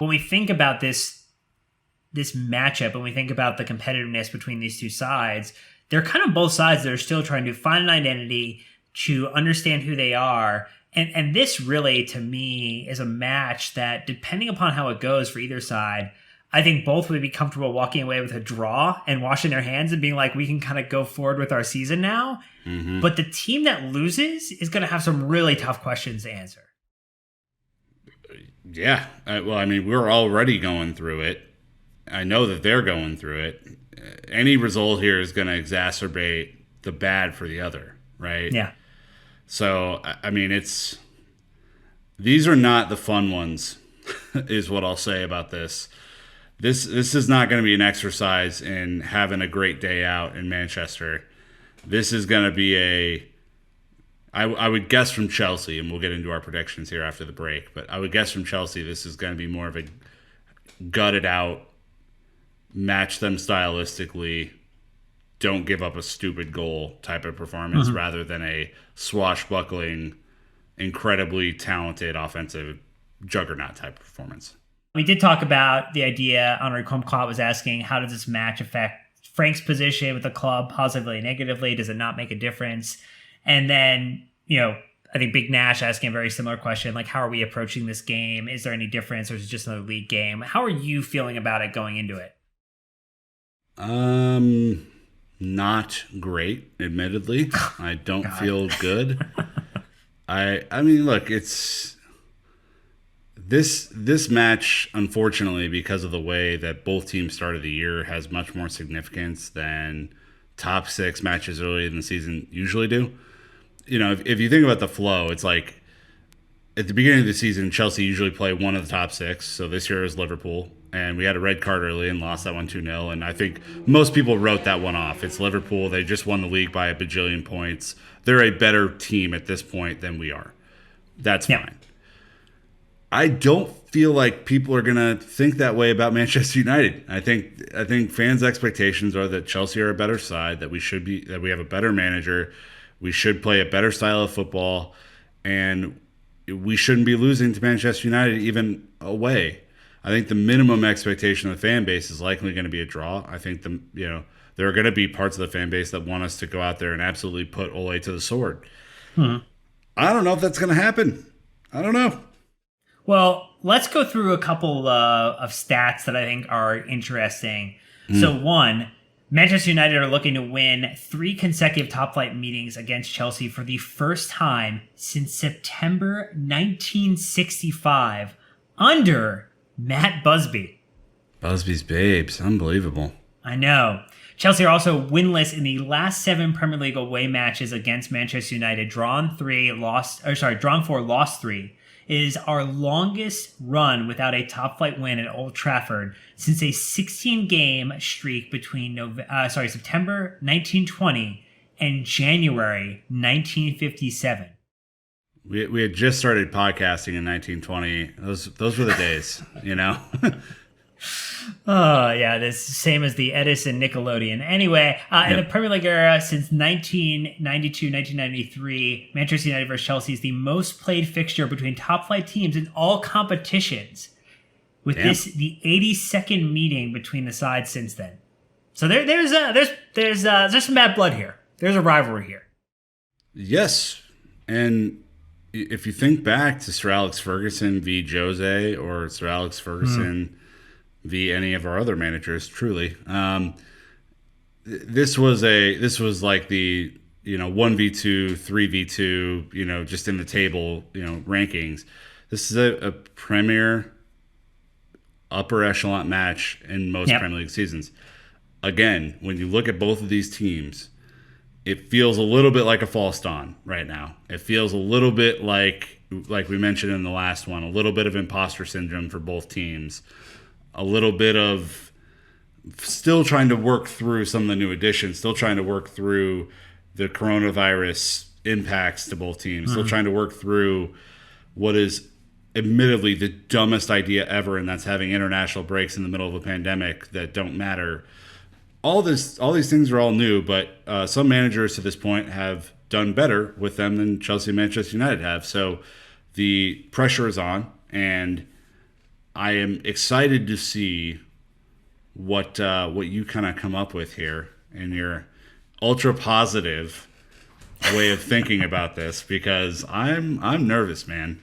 When we think about this matchup, when we think about the competitiveness between these two sides, they're kind of both sides that are still trying to find an identity, to understand who they are. And this really, to me, is a match that, depending upon how it goes for either side, I think both would be comfortable walking away with a draw and washing their hands and being like, we can kind of go forward with our season now. Mm-hmm. But the team that loses is going to have some really tough questions to answer. Yeah. Well, I mean, we're already going through it. I know that they're going through it. Any result here is going to exacerbate the bad for the other, right? Yeah. So, I mean, these are not the fun ones, is what I'll say about this. This is not going to be an exercise in having a great day out in Manchester. This is going to be I would guess from Chelsea, and we'll get into our predictions here after the break, but I would guess from Chelsea this is going to be more of a gutted out, match them stylistically, don't give up a stupid goal type of performance, mm-hmm. rather than a swashbuckling, incredibly talented offensive juggernaut type of performance. We did talk about the idea. Henri Comcot was asking, how does this match affect Frank's position with the club, positively and negatively? Does it not make a difference? And then, I think Big Nash asking a very similar question, like, how are we approaching this game? Is there any difference, or is it just another league game? How are you feeling about it going into it? Not great, admittedly. I don't feel good. I mean, look, it's this match, unfortunately, because of the way that both teams started the year, has much more significance than top 6 matches early in the season usually do. If you think about the flow, it's like at the beginning of the season, Chelsea usually play one of the top 6. So this year is Liverpool. And we had a red card early and lost that one 2-0. And I think most people wrote that one off. It's Liverpool. They just won the league by a bajillion points. They're a better team at this point than we are. That's fine. I don't feel like people are going to think that way about Manchester United. I think fans' expectations are that Chelsea are a better side, that we have a better manager, we should play a better style of football, and we shouldn't be losing to Manchester United even away. I think the minimum expectation of the fan base is likely going to be a draw. I think there are going to be parts of the fan base that want us to go out there and absolutely put Ole to the sword. I don't know if that's going to happen. I don't know. Well, let's go through a couple of stats that I think are interesting. So one, Manchester United are looking to win 3 consecutive top-flight meetings against Chelsea for the first time since September 1965 under Matt Busby. Busby's babes. Unbelievable. I know. Chelsea are also winless in the last 7 Premier League away matches against Manchester United. Drawn 4, lost 3. It is our longest run without a top-flight win at Old Trafford since a 16-game streak between September 1920 and January 1957. We had just started podcasting in 1920. Those were the days, Oh, yeah, this same as the Edison Nickelodeon. Anyway, in the Premier League era since 1992-1993, Manchester United versus Chelsea is the most played fixture between top-flight teams in all competitions, with the 82nd meeting between the sides since then. So there's some bad blood here. There's a rivalry here. Yes, and if you think back to Sir Alex Ferguson v. Jose, or Sir Alex Ferguson v. any of our other managers, truly, this was like the 1v2, 3v2, just in the table, rankings. This is a premier upper echelon match in most Premier League seasons. Again, when you look at both of these teams, it feels a little bit like a false dawn right now. It feels a little bit like we mentioned in the last one, a little bit of imposter syndrome for both teams, a little bit of still trying to work through some of the new additions, still trying to work through the coronavirus impacts to both teams, still trying to work through what is admittedly the dumbest idea ever, and that's having international breaks in the middle of a pandemic that don't matter. All these things are all new, but some managers to this point have done better with them than Chelsea and Manchester United have. So the pressure is on, and I am excited to see what you kind of come up with here in your ultra positive way of thinking about this because I'm nervous, man.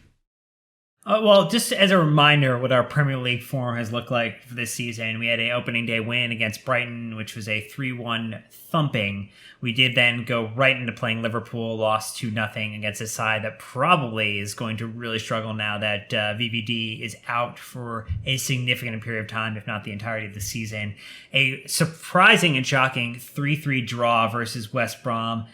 Well, just as a reminder, what our Premier League form has looked like for this season, we had an opening day win against Brighton, which was a 3-1 thumping. We did then go right into playing Liverpool, lost 2-0 against a side that probably is going to really struggle now that VVD is out for a significant period of time, if not the entirety of the season. A surprising and shocking 3-3 draw versus West Brom,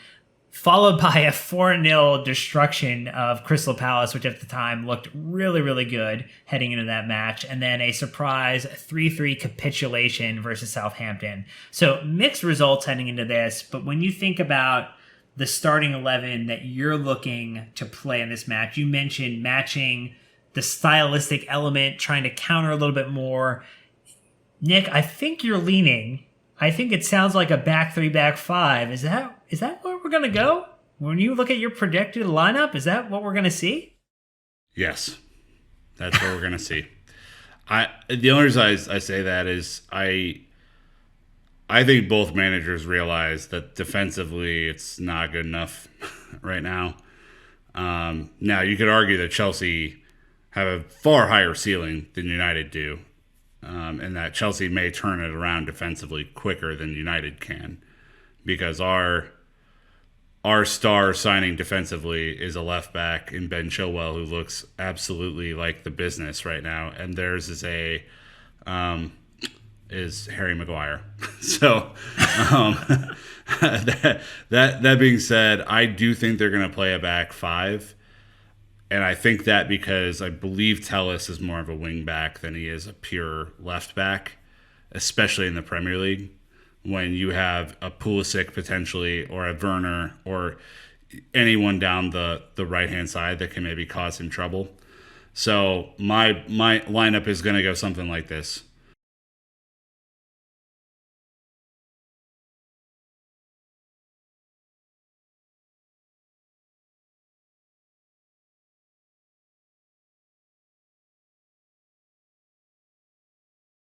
followed by a 4-0 destruction of Crystal Palace, which at the time looked really, really good heading into that match, and then a surprise 3-3 capitulation versus Southampton. So mixed results heading into this, but when you think about the starting 11 that you're looking to play in this match, you mentioned matching the stylistic element, trying to counter a little bit more. Nick, I think you're leaning. I think it sounds like a back three, back five. Is that where we're going to go? When you look at your predicted lineup, is that what we're going to see? Yes, that's what we're going to see. The only reason I say that is I think both managers realize that defensively it's not good enough right now. Now, you could argue that Chelsea have a far higher ceiling than United do, and that Chelsea may turn it around defensively quicker than United can, because our star signing defensively is a left back in Ben Chilwell, who looks absolutely like the business right now, and theirs is is Harry Maguire. So that being said, I do think they're going to play a back five. And I think that because I believe Telles is more of a wing back than he is a pure left back, especially in the Premier League, when you have a Pulisic potentially or a Werner or anyone down the right-hand side that can maybe cause him trouble. So my lineup is going to go something like this.